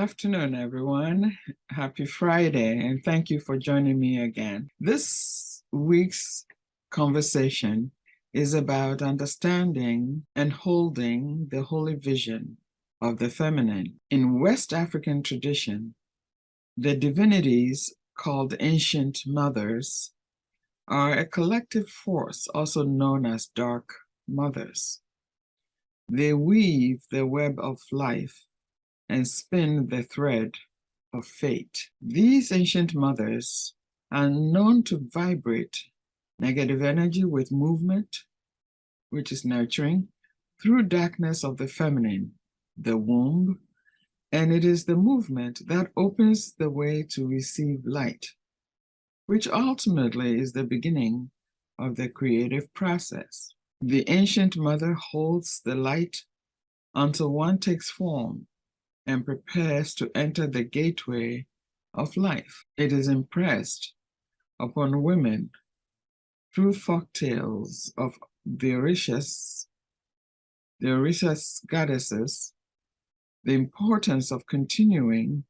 afternoon, everyone. Happy Friday, and thank you for joining me again. This week's conversation is about understanding and holding the holy vision of the feminine. In West African tradition, the divinities called ancient mothers are a collective force, also known as dark mothers. They weave the web of life and spin the thread of fate. These ancient mothers are known to vibrate negative energy with movement, which is nurturing, through darkness of the feminine, the womb, and it is the movement that opens the way to receive light, which ultimately is the beginning of the creative process. The ancient mother holds the light until one takes form and prepares to enter the gateway of life. It is impressed upon women through folktales of the Orishas goddesses, the importance of continuing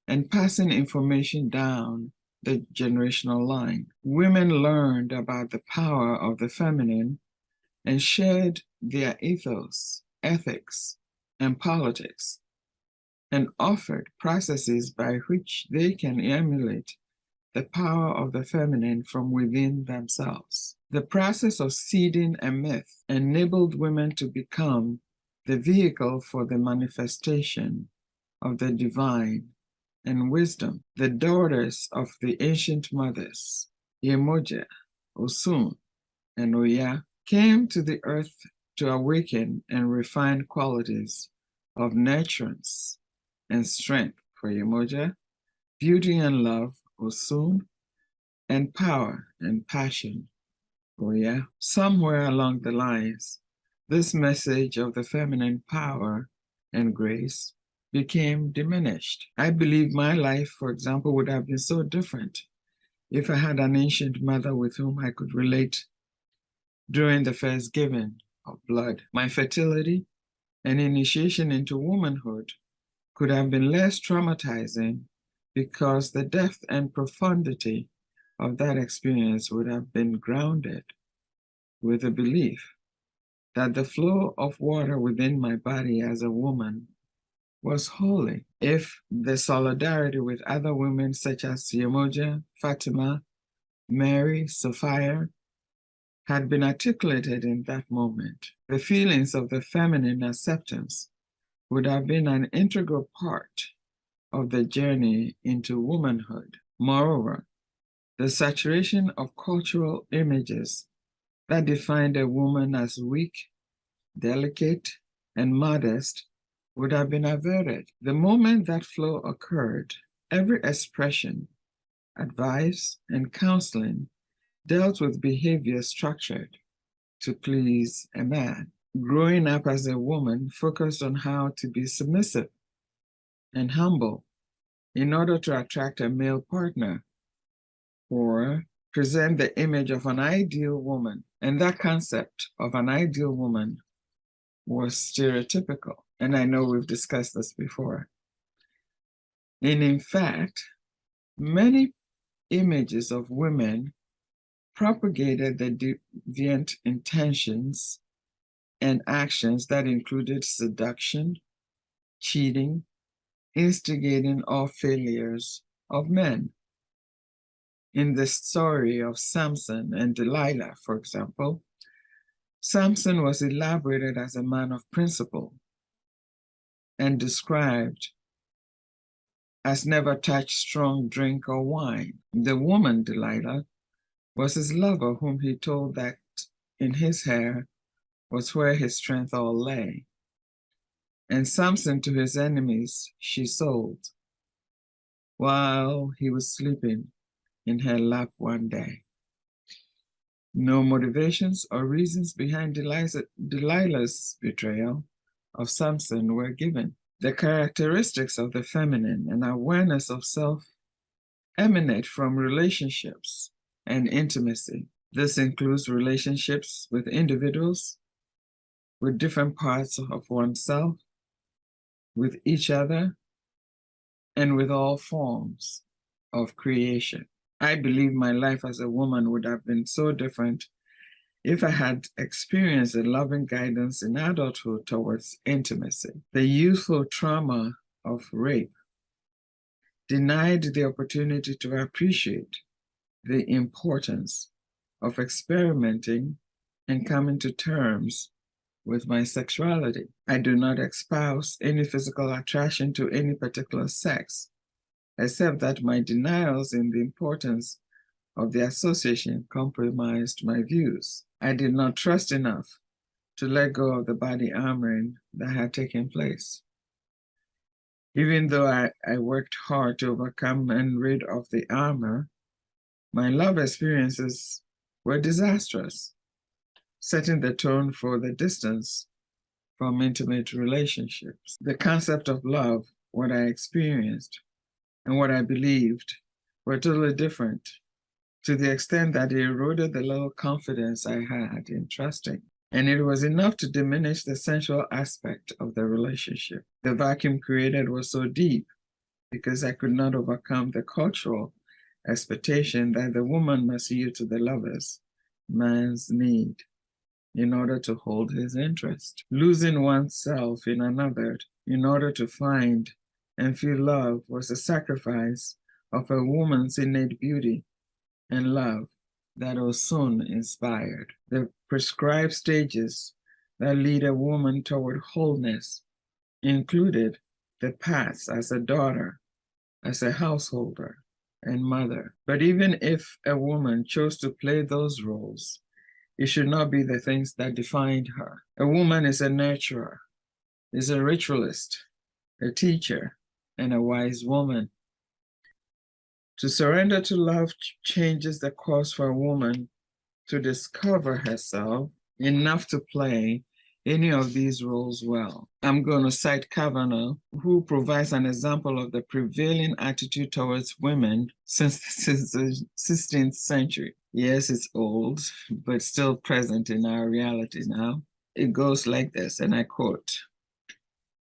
and passing information down the generational line. Women learned about the power of the feminine and shared their ethos, ethics, and politics, and offered processes by which they can emulate the power of the feminine from within themselves. The process of seeding a myth enabled women to become the vehicle for the manifestation of the divine and wisdom. The daughters of the ancient mothers, Yemoja, Osun and Oya, came to the earth to awaken and refine qualities of nurturance and strength for Yemoja, beauty and love, Osun, and power and passion, Oya. Somewhere along the lines, this message of the feminine power and grace became diminished. I believe my life, for example, would have been so different if I had an ancient mother with whom I could relate during the first giving of blood. My fertility and initiation into womanhood could have been less traumatizing because the depth and profundity of that experience would have been grounded with the belief that the flow of water within my body as a woman was holy. If the solidarity with other women such as Yemoja, Fatima, Mary, Sophia had been articulated in that moment, the feelings of the feminine acceptance would have been an integral part of the journey into womanhood. Moreover, the saturation of cultural images that defined a woman as weak, delicate, and modest would have been averted. The moment that flow occurred, every expression, advice, and counseling dealt with behavior structured to please a man. Growing up as a woman focused on how to be submissive and humble in order to attract a male partner or present the image of an ideal woman. And that concept of an ideal woman was stereotypical. And I know we've discussed this before. And in fact, many images of women propagated the deviant intentions and actions that included seduction, cheating, instigating or failures of men. In the story of Samson and Delilah, for example, Samson was elaborated as a man of principle and described as never touched strong drink or wine. The woman, Delilah, was his lover, whom he told that in his hair was where his strength all lay. And Samson to his enemies she sold, while he was sleeping in her lap one day. No motivations or reasons behind Delilah's betrayal of Samson were given. The characteristics of the feminine and awareness of self emanate from relationships and intimacy. This includes relationships with individuals, with different parts of oneself, with each other, and with all forms of creation. I believe my life as a woman would have been so different if I had experienced a loving guidance in adulthood towards intimacy. The youthful trauma of rape denied the opportunity to appreciate the importance of experimenting and coming to terms with my sexuality. I do not espouse any physical attraction to any particular sex, except that my denials in the importance of the association compromised my views. I did not trust enough to let go of the body armoring that had taken place. Even though I worked hard to overcome and rid of the armor, my love experiences were disastrous, setting the tone for the distance from intimate relationships. The concept of love, what I experienced, and what I believed were totally different, to the extent that it eroded the little confidence I had in trusting. And it was enough to diminish the sensual aspect of the relationship. The vacuum created was so deep because I could not overcome the cultural expectation that the woman must yield to the lover's man's need in order to hold his interest. Losing oneself in another in order to find and feel love was a sacrifice of a woman's innate beauty and love that Osun inspired. The prescribed stages that lead a woman toward wholeness included the paths as a daughter, as a householder, and mother. But even if a woman chose to play those roles, it should not be the things that defined her. A woman is a nurturer, is a ritualist, a teacher, and a wise woman. To surrender to love changes the course for a woman to discover herself enough to play any of these roles well. I'm going to cite Kavanaugh, who provides an example of the prevailing attitude towards women since the 16th century. Yes, it's old, but still present in our reality now. It goes like this, and I quote,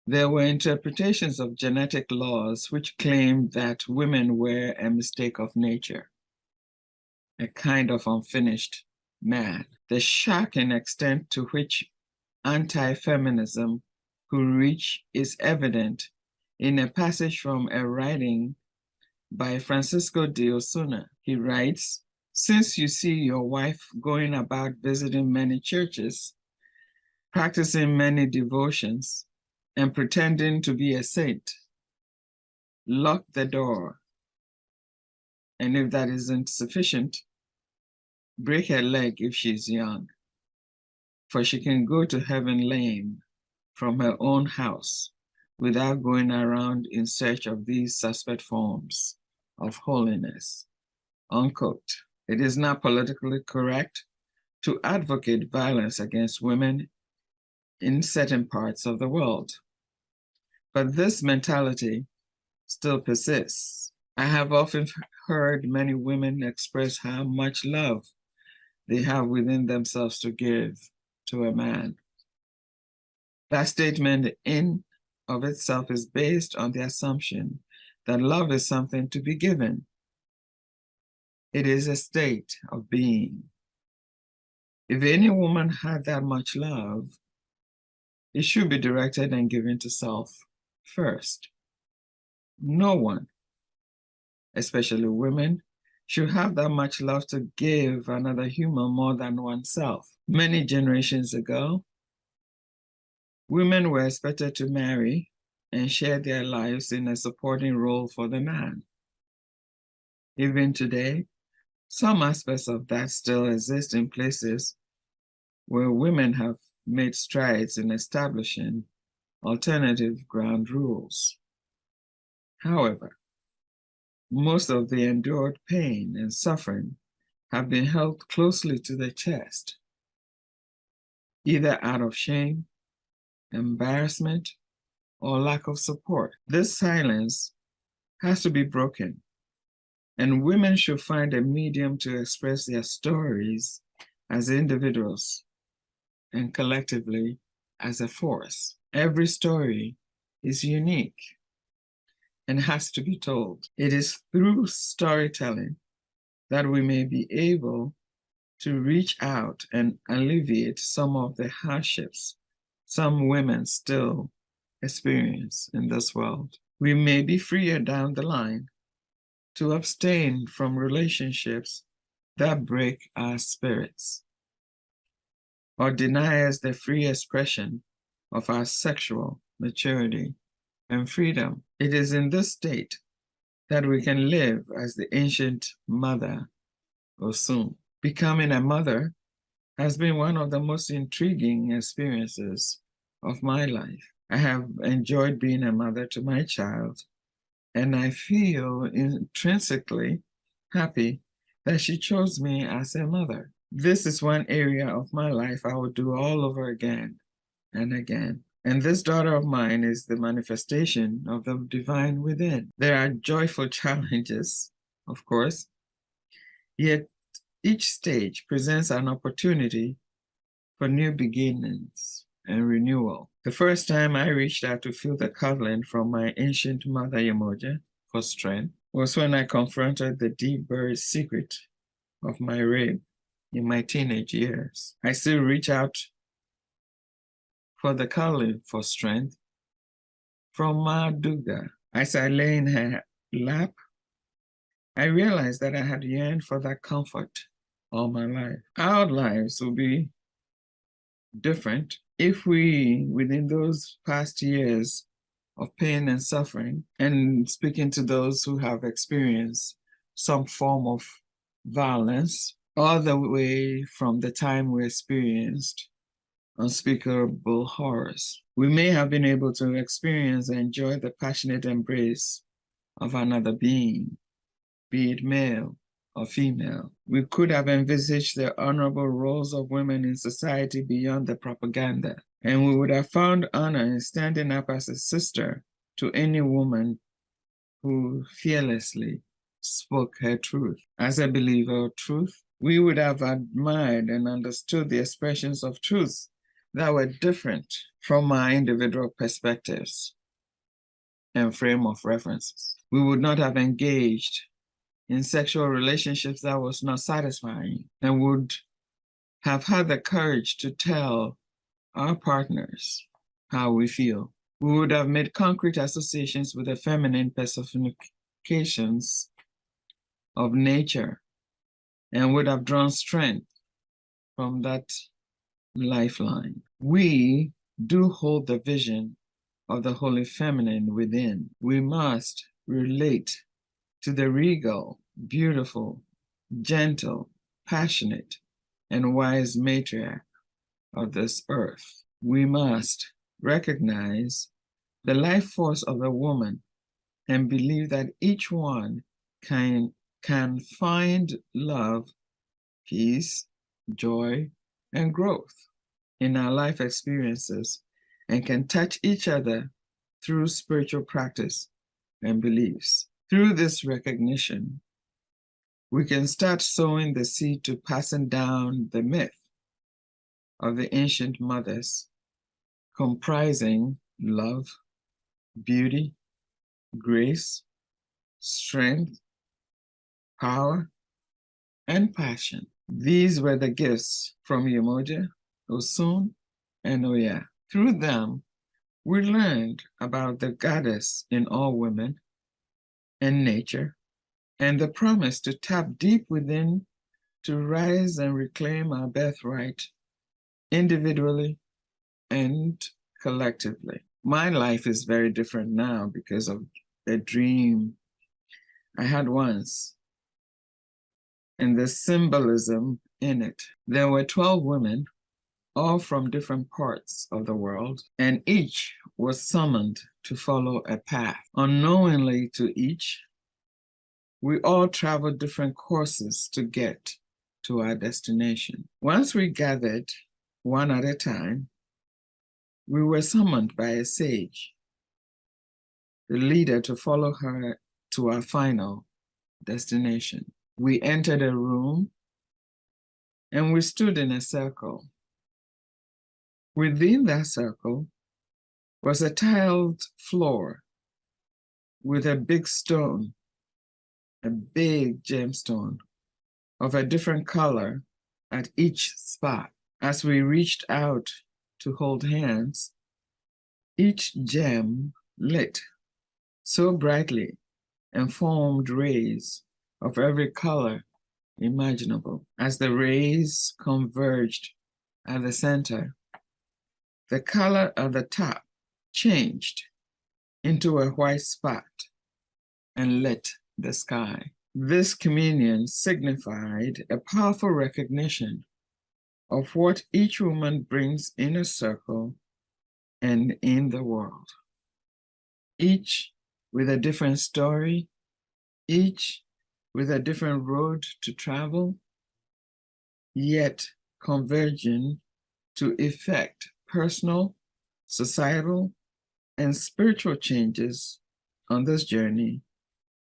"There were interpretations of genetic laws which claimed that women were a mistake of nature, a kind of unfinished math. The shocking extent to which anti-feminism could reach is evident in a passage from a writing by Francisco de Osuna. He writes, 'Since you see your wife going about visiting many churches, practicing many devotions, and pretending to be a saint, lock the door. And if that isn't sufficient, break her leg if she's young, for she can go to heaven lame from her own house without going around in search of these suspect forms of holiness,' unquote. It is not politically correct to advocate violence against women in certain parts of the world, but this mentality still persists. I have often heard many women express how much love they have within themselves to give to a man. That statement in of itself is based on the assumption that love is something to be given. It is a state of being. If any woman had that much love, it should be directed and given to self first. No one, especially women, should have that much love to give another human more than oneself. Many generations ago, women were expected to marry and share their lives in a supporting role for the man. Even today, some aspects of that still exist in places where women have made strides in establishing alternative ground rules. However, most of the endured pain and suffering have been held closely to the chest, either out of shame, embarrassment, or lack of support. This silence has to be broken, and women should find a medium to express their stories as individuals and collectively as a force. Every story is unique, and has to be told. It is through storytelling that we may be able to reach out and alleviate some of the hardships some women still experience in this world. We may be freer down the line to abstain from relationships that break our spirits or deny us the free expression of our sexual maturity and freedom. It is in this state that we can live as the ancient mother, Osun. Becoming a mother has been one of the most intriguing experiences of my life. I have enjoyed being a mother to my child, and I feel intrinsically happy that she chose me as a mother. This is one area of my life I will do all over again and again. And this daughter of mine is the manifestation of the divine within. There are joyful challenges, of course, yet each stage presents an opportunity for new beginnings and renewal. The first time I reached out to feel the cuddling from my ancient mother Yemoja for strength was when I confronted the deep buried secret of my rape in my teenage years. I still reach out for the cuddling for strength from Ma Duga. As I lay in her lap, I realized that I had yearned for that comfort all my life. Our lives will be different if we, within those past years of pain and suffering, and speaking to those who have experienced some form of violence, all the way from the time we experienced unspeakable horrors, we may have been able to experience and enjoy the passionate embrace of another being, be it male or female. We could have envisaged the honorable roles of women in society beyond the propaganda, and we would have found honor in standing up as a sister to any woman who fearlessly spoke her truth. As a believer of truth, we would have admired and understood the expressions of truth that were different from our individual perspectives and frame of references. We would not have engaged in sexual relationships that was not satisfying, and would have had the courage to tell our partners how we feel. We would have made concrete associations with the feminine personifications of nature and would have drawn strength from that lifeline. We do hold the vision of the Holy Feminine within. We must relate to the regal, beautiful, gentle, passionate, and wise matriarch of this earth. We must recognize the life force of a woman and believe that each one can find love, peace, joy, and growth in our life experiences and can touch each other through spiritual practice and beliefs. Through this recognition, we can start sowing the seed to passing down the myth of the ancient mothers, comprising love, beauty, grace, strength, power, and passion. These were the gifts from Yemoja, Osun, and Oya. Through them, we learned about the goddess in all women and nature, and the promise to tap deep within to rise and reclaim our birthright individually and collectively. My life is very different now because of a dream I had once and the symbolism in it. There were 12 women, all from different parts of the world, and each was summoned to follow a path. Unknowingly to each, we all traveled different courses to get to our destination. Once we gathered, one at a time, we were summoned by a sage, the leader, to follow her to our final destination. We entered a room and we stood in a circle. Within that circle was a tiled floor with a big stone, a big gemstone of a different color at each spot. As we reached out to hold hands, each gem lit so brightly and formed rays of every color imaginable. As the rays converged at the center, the color of the top changed into a white spot and lit the sky. This communion signified a powerful recognition of what each woman brings in a circle and in the world. Each with a different story, each with a different road to travel, yet converging to effect personal, societal, and spiritual changes on this journey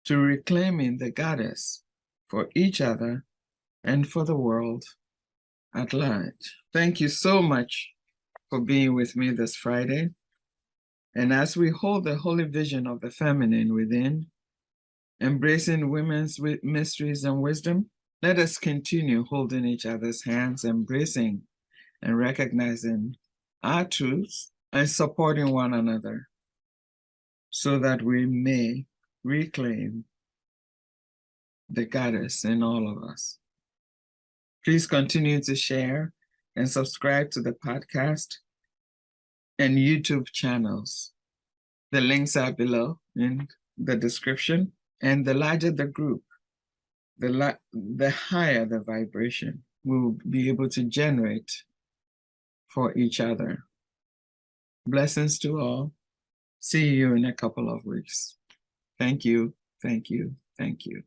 to reclaiming the goddess for each other and for the world at large. Thank you so much for being with me this Friday. And as we hold the holy vision of the feminine within, embracing women's mysteries and wisdom, let us continue holding each other's hands, embracing and recognizing our truths and supporting one another so that we may reclaim the goddess in all of us. Please continue to share and subscribe to the podcast and YouTube channels. The links are below in the description. And the larger the group, the higher the vibration we'll be able to generate for each other. Blessings to all. See you in a couple of weeks. Thank you, thank you, thank you.